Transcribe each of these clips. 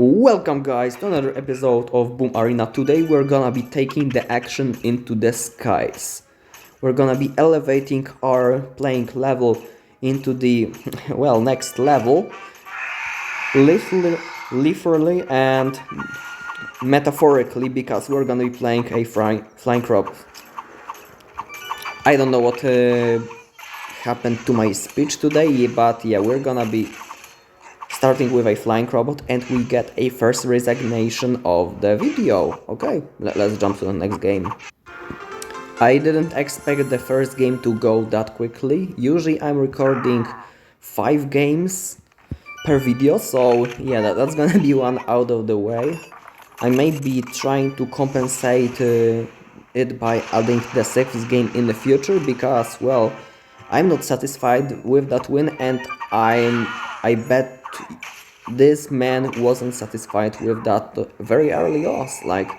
Welcome guys to another episode of Boom Arena. Today we're gonna be taking the action into the skies. We're gonna be elevating our playing level into the, well, next level. Literally and metaphorically, because we're gonna be playing a flying robot. I don't know what happened to my speech today, but yeah, we're gonna be starting with a flying robot, and we get a first resignation of the video. Okay, let's jump to the next game. I didn't expect the first game to go that quickly. Usually I'm recording 5 games per video, so yeah, that's gonna be one out of the way. I may be trying to compensate it by adding the 6th game in the future, because, well, I'm not satisfied with that win, and I bet this man wasn't satisfied with that very early loss. Like,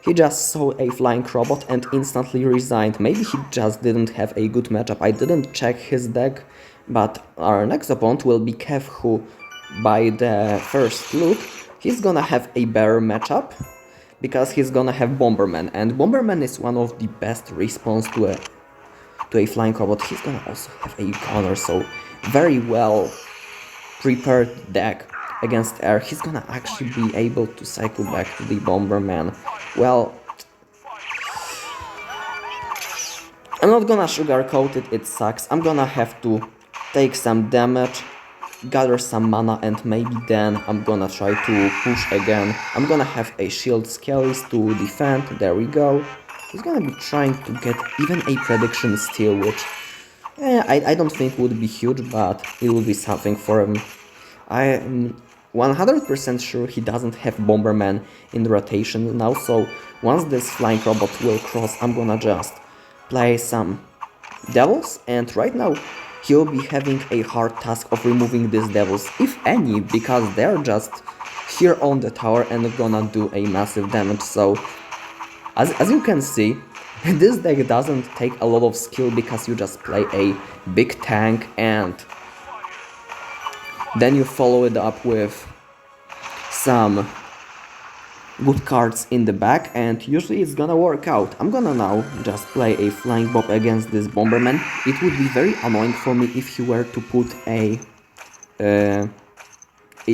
he just saw a flying robot and instantly resigned. Maybe he just didn't have a good matchup. I didn't check his deck, but our next opponent will be Kev, who, by the first look, he's gonna have a better matchup, because he's gonna have Bomberman, and Bomberman is one of the best response to a flying robot. He's gonna also have a Gunner, so very well prepared deck against air. He's gonna actually be able to cycle back to the Bomberman. Well, I'm not gonna sugarcoat it, it sucks. I'm gonna have to take some damage, gather some mana, and maybe then I'm gonna try to push again. I'm gonna have a shield Skellies to defend, there we go. He's gonna be trying to get even a prediction steal, which I don't think would be huge, but it will be something for him. I am 100% sure he doesn't have Bomberman in rotation now, so once this flying robot will cross, I'm gonna just play some devils, and right now he'll be having a hard task of removing these devils, if any, because they're just here on the tower and gonna do a massive damage. So as you can see, this deck doesn't take a lot of skill, because you just play a big tank and then you follow it up with some good cards in the back, and usually it's gonna work out. I'm gonna now just play a flying bob against this Bomberman. It would be very annoying for me if he were to put a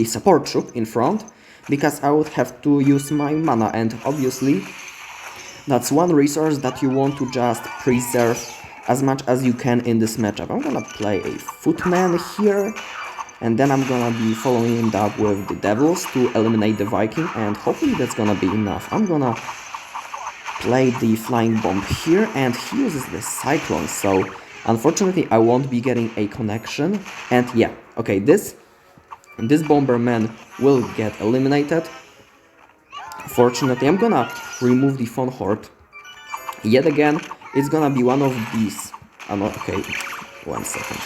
support troop in front, because I would have to use my mana, and obviously that's one resource that you want to just preserve as much as you can in this matchup. I'm gonna play a Footman here, and then I'm gonna be following it up with the Devils to eliminate the Viking, and hopefully that's gonna be enough. I'm gonna play the Flying Bomb here, and he uses the Cyclone, so unfortunately I won't be getting a connection. And yeah, okay, this Bomberman will get eliminated. Fortunately, I'm gonna remove the Faun Horde. Yet again, it's gonna be one of these. Okay, 1 second.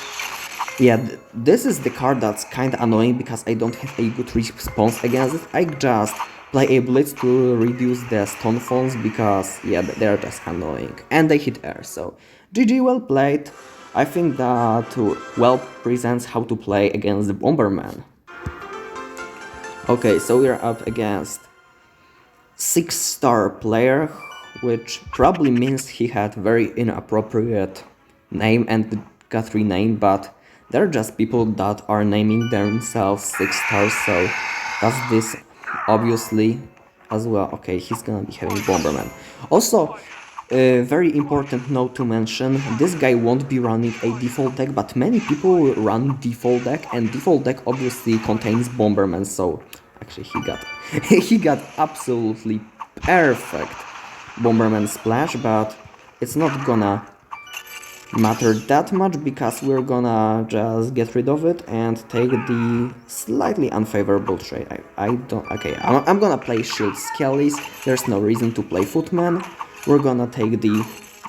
Yeah, this is the card that's kinda annoying, because I don't have a good response against it. I just play a Blitz to reduce the stun phones, because yeah, they're just annoying. And they hit air, so GG, well played. I think that well presents how to play against the Bomberman. Okay, so we're up against 6-star player, which probably means he had very inappropriate name and got renamed, but they're just people that are naming themselves 6 stars, so that's this obviously as well. Okay, he's gonna be having Bomberman. Also, a very important note to mention, this guy won't be running a default deck, but many people run default deck, and default deck obviously contains Bomberman, so actually he got absolutely perfect Bomberman splash, but it's not gonna matter that much, because we're gonna just get rid of it and take the slightly unfavorable trade. I'm gonna play Shield Skellies. There's no reason to play Footman. We're gonna take the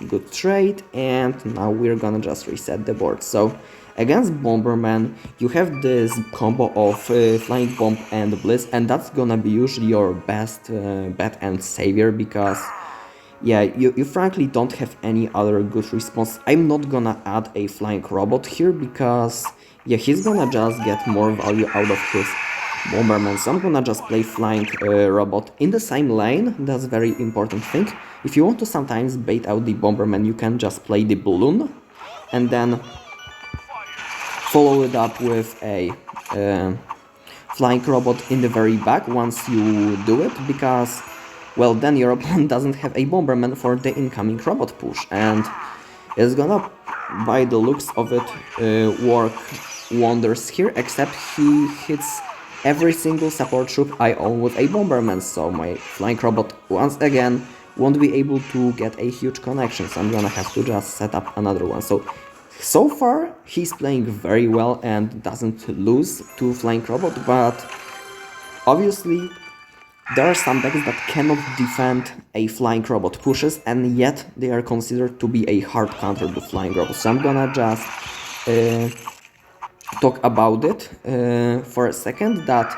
good trade, and now we're gonna just reset the board. So against Bomberman, you have this combo of Flying Bomb and Blitz, and that's gonna be usually your best bet and savior, because yeah, you frankly don't have any other good response. I'm not gonna add a flying robot here, because yeah, he's gonna just get more value out of his Bomberman, so I'm gonna just play Flying Robot in the same lane. That's a very important thing. If you want to sometimes bait out the Bomberman, you can just play the Balloon and then follow it up with a Flying Robot in the very back once you do it, because, well, then your opponent doesn't have a Bomberman for the incoming robot push, and it's gonna, by the looks of it, work wonders here, except he hits every single support troop I own with a Bomberman, so my Flying Robot once again won't be able to get a huge connection, so I'm gonna have to just set up another one. So far he's playing very well and doesn't lose to Flying Robot, but obviously there are some decks that cannot defend a Flying Robot pushes, and yet they are considered to be a hard counter to Flying Robot. So I'm gonna just talk about it for a second, that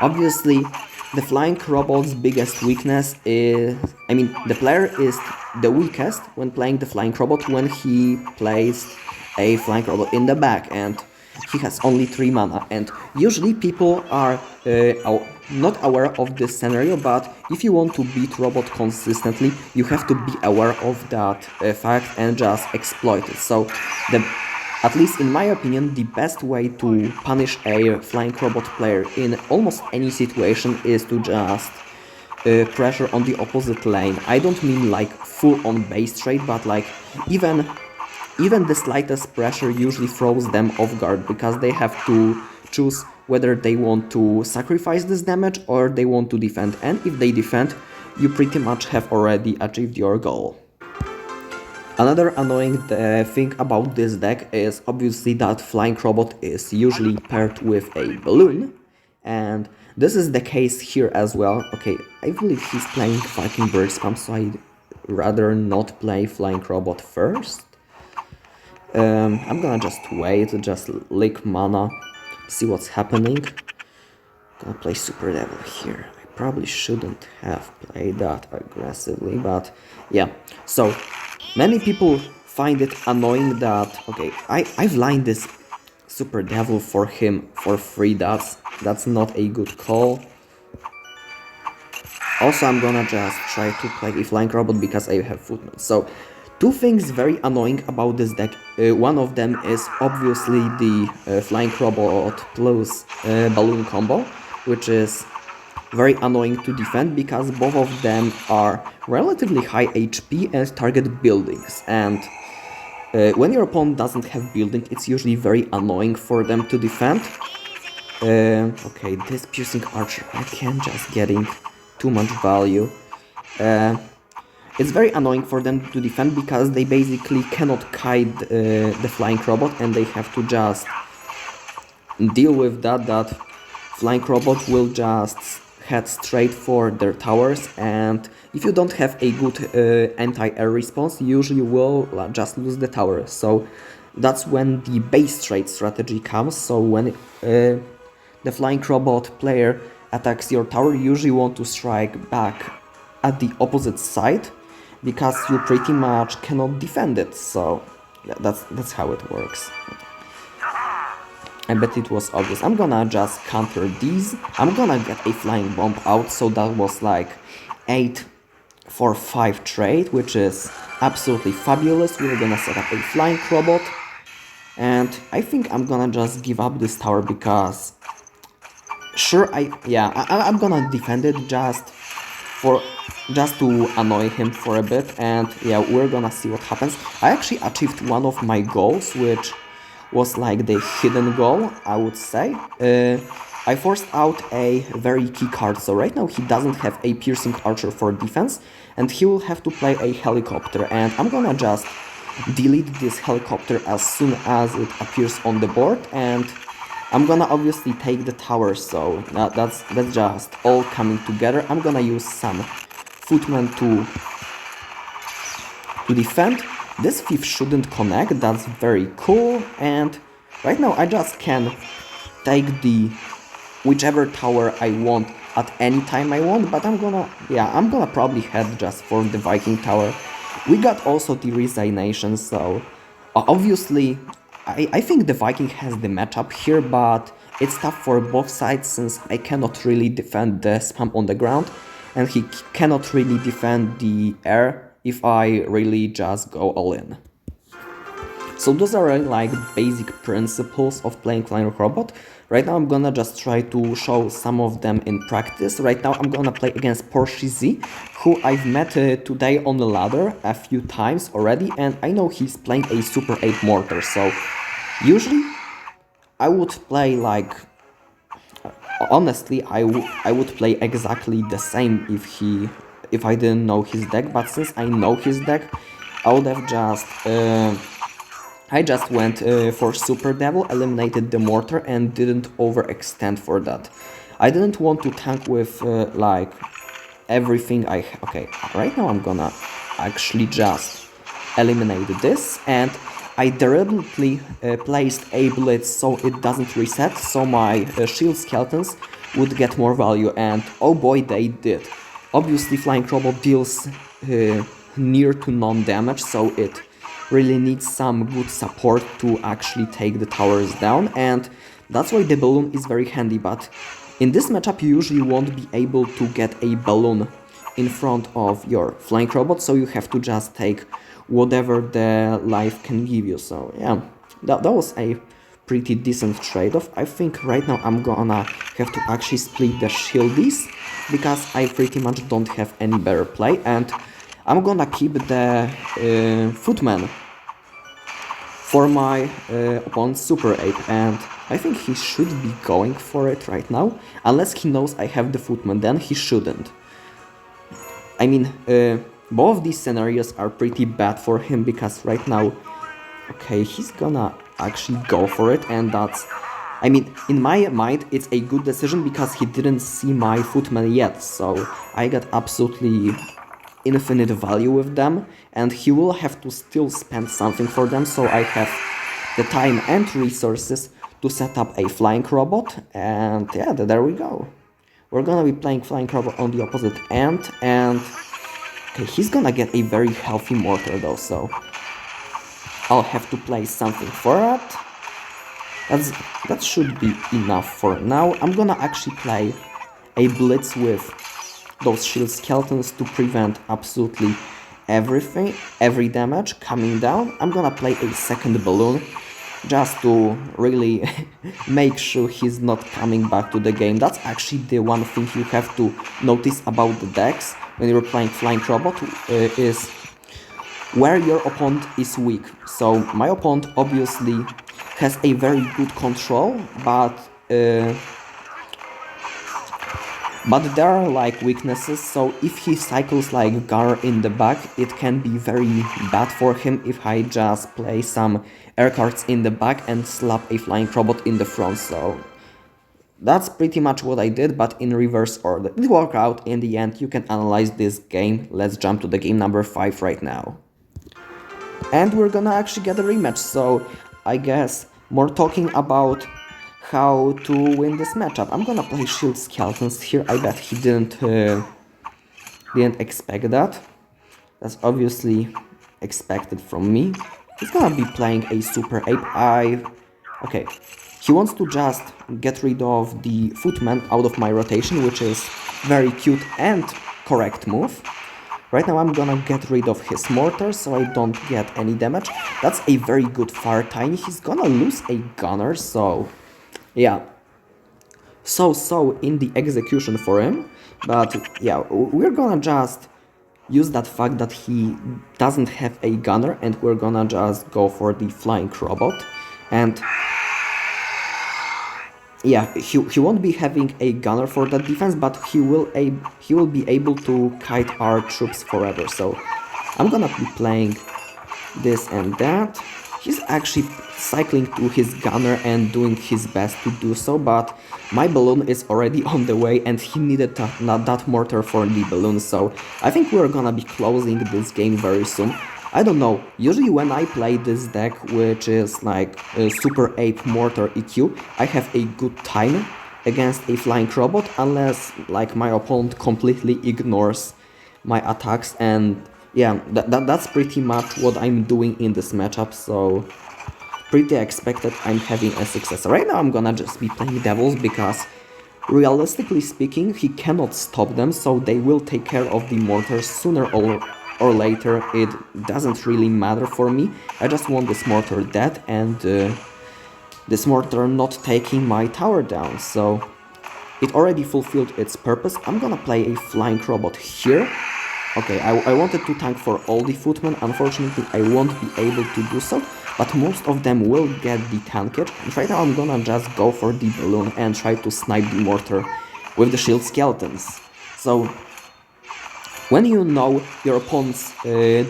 obviously the Flying Robot's biggest weakness is, I mean, the player is the weakest when playing the Flying Robot when he plays a Flying Robot in the back and he has only 3 mana, and usually people are not aware of this scenario, but if you want to beat Robot consistently, you have to be aware of that fact and just exploit it. So at least in my opinion, the best way to punish a Flying Robot player in almost any situation is to just pressure on the opposite lane. I don't mean like full on base trade, but like even the slightest pressure usually throws them off guard, because they have to choose whether they want to sacrifice this damage or they want to defend, and if they defend, you pretty much have already achieved your goal. Another annoying thing about this deck is obviously that Flying Robot is usually paired with a Balloon, and this is the case here as well. Okay, I believe he's playing Viking BS, so I'd rather not play Flying Robot first. I'm gonna just wait, just lick mana, see what's happening. Gonna play Super Devil here. I probably shouldn't have played that aggressively, but yeah. So many people find it annoying that, okay, I've lined this Super Devil for him for free. That's not a good call. Also, I'm gonna just try to play a Flying Robot because I have Footman. So, two things very annoying about this deck. One of them is obviously the Flying Robot plus Balloon combo, which is very annoying to defend because both of them are relatively high HP and target buildings, and when your opponent doesn't have building, it's usually very annoying for them to defend. Okay, this Piercing Archer, I can't just getting too much value. It's very annoying for them to defend because they basically cannot kite the Flying Robot, and they have to just deal with that Flying Robot will just head straight for their towers, and if you don't have a good anti-air response, you usually will just lose the tower. So that's when the base trade strategy comes. So when the Flying Robot player attacks your tower, you usually want to strike back at the opposite side because you pretty much cannot defend it. So yeah, that's how it works. I bet it was obvious. I'm gonna just counter these. I'm gonna get a Flying Bomb out, so that was like 8 for 5 trade, which is absolutely fabulous. We're gonna set up a Flying Robot, and I think I'm gonna just give up this tower because sure, I'm gonna defend it just to annoy him for a bit, and yeah, we're gonna see what happens. I actually achieved one of my goals, which was like the hidden goal, I would say. I forced out a very key card, so right now he doesn't have a Piercing Archer for defense, and he will have to play a Helicopter, and I'm gonna just delete this Helicopter as soon as it appears on the board, and I'm gonna obviously take the tower, so that's just all coming together. I'm gonna use some Footman to defend. This thief shouldn't connect, that's very cool, and right now I just can take the whichever tower I want at any time I want, but I'm gonna probably head just for the Viking tower. We got also the Resignation, so obviously I think the Viking has the matchup here, but it's tough for both sides since I cannot really defend the spam on the ground and he cannot really defend the air if I really just go all in. So those are like basic principles of playing Flying Robot. Right now I'm gonna just try to show some of them in practice. Right now I'm gonna play against Porsche Z, who I've met today on the ladder a few times already, and I know he's playing a Super Ape Mortar, so usually I would play like... honestly, I would play exactly the same if I didn't know his deck, but since I know his deck, I would have just... I just went for Super Devil, eliminated the Mortar and didn't overextend for that. I didn't want to tank with like everything I... Okay, right now I'm gonna actually just eliminate this, and I deliberately placed a Blitz so it doesn't reset, so my shield skeletons would get more value, and oh boy, they did. Obviously Flying Robot deals near to non-damage, so it really needs some good support to actually take the towers down, and that's why the balloon is very handy, but in this matchup you usually won't be able to get a balloon in front of your flying robot, so you have to just take whatever the life can give you. So yeah, that was a pretty decent trade-off. I think right now I'm gonna have to actually split the shieldies because I pretty much don't have any better play, and I'm gonna keep the footman for my opponent's Super Ape, and I think he should be going for it right now, unless he knows I have the footman, then he shouldn't. I mean, both of these scenarios are pretty bad for him because right now, okay, he's gonna actually go for it, and that's... I mean, in my mind, it's a good decision because he didn't see my footman yet, so I got absolutely infinite value with them, and he will have to still spend something for them, so I have the time and resources to set up a flying robot, and yeah, there we go. We're gonna be playing flying robot on the opposite end, and okay, he's gonna get a very healthy mortar though, so I'll have to play something for it. That should be enough for now. I'm gonna actually play a blitz with those shield skeletons to prevent absolutely everything, every damage coming down. I'm gonna play a second balloon just to really make sure he's not coming back to the game. That's actually the one thing you have to notice about the decks when you're playing Flying Robot, is where your opponent is weak. So my opponent obviously has a very good control, but there are like weaknesses, so if he cycles like Gar in the back, it can be very bad for him if I just play some air cards in the back and slap a flying robot in the front. So that's pretty much what I did, but in reverse order. It worked out in the end. You can analyze this game. Let's jump to the game number 5 right now. And we're gonna actually get a rematch, so I guess more talking about how to win this matchup. I'm gonna play shield skeletons here. I bet he didn't expect that. That's obviously expected from me. He's gonna be playing a super ape. Okay, he wants to just get rid of the footman out of my rotation, which is very cute and correct move. Right now I'm gonna get rid of his mortar so I don't get any damage. That's a very good fire tiny. He's gonna lose a gunner, so yeah. So in the execution for him, but yeah, we're gonna just use that fact that he doesn't have a gunner and we're gonna just go for the flying robot. And yeah, he won't be having a gunner for that defense, but he will be able to kite our troops forever. So I'm gonna be playing this and that. He's actually cycling to his gunner and doing his best to do so, but my balloon is already on the way and he needed that mortar for the balloon, so I think we're gonna be closing this game very soon. I don't know, usually when I play this deck, which is like a Super Ape Mortar EQ, I have a good time against a flying robot, unless like my opponent completely ignores my attacks, and yeah, that's pretty much what I'm doing in this matchup, so pretty expected I'm having a success. Right now I'm gonna just be playing devils because realistically speaking he cannot stop them, so they will take care of the mortars sooner or later. It doesn't really matter for me. I just want this mortar dead and this mortar not taking my tower down, so it already fulfilled its purpose. I'm gonna play a flying robot here. Okay, I wanted to tank for all the footmen. Unfortunately, I won't be able to do so, but most of them will get the tankage. And right now I'm gonna just go for the balloon and try to snipe the mortar with the shield skeletons. So, when you know your opponent's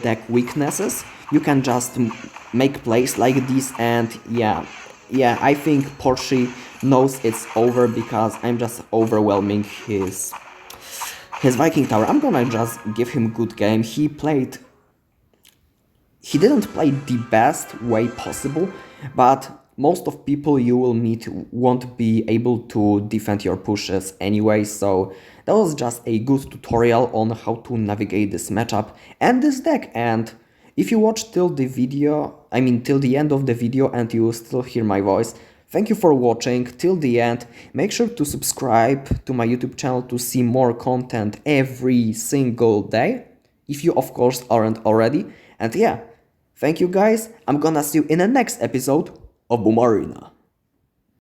deck weaknesses, you can just make plays like this, and yeah, I think Porsche knows it's over because I'm just overwhelming his Viking tower. I'm gonna just give him good game. He didn't play the best way possible, but most of people you will meet won't be able to defend your pushes anyway, so that was just a good tutorial on how to navigate this matchup and this deck. And if you watch till the till the end of the video and you still hear my voice, thank you for watching till the end. Make sure to subscribe to my YouTube channel to see more content every single day, if you of course aren't already. And yeah, thank you guys. I'm gonna see you in the next episode of Boom Arena.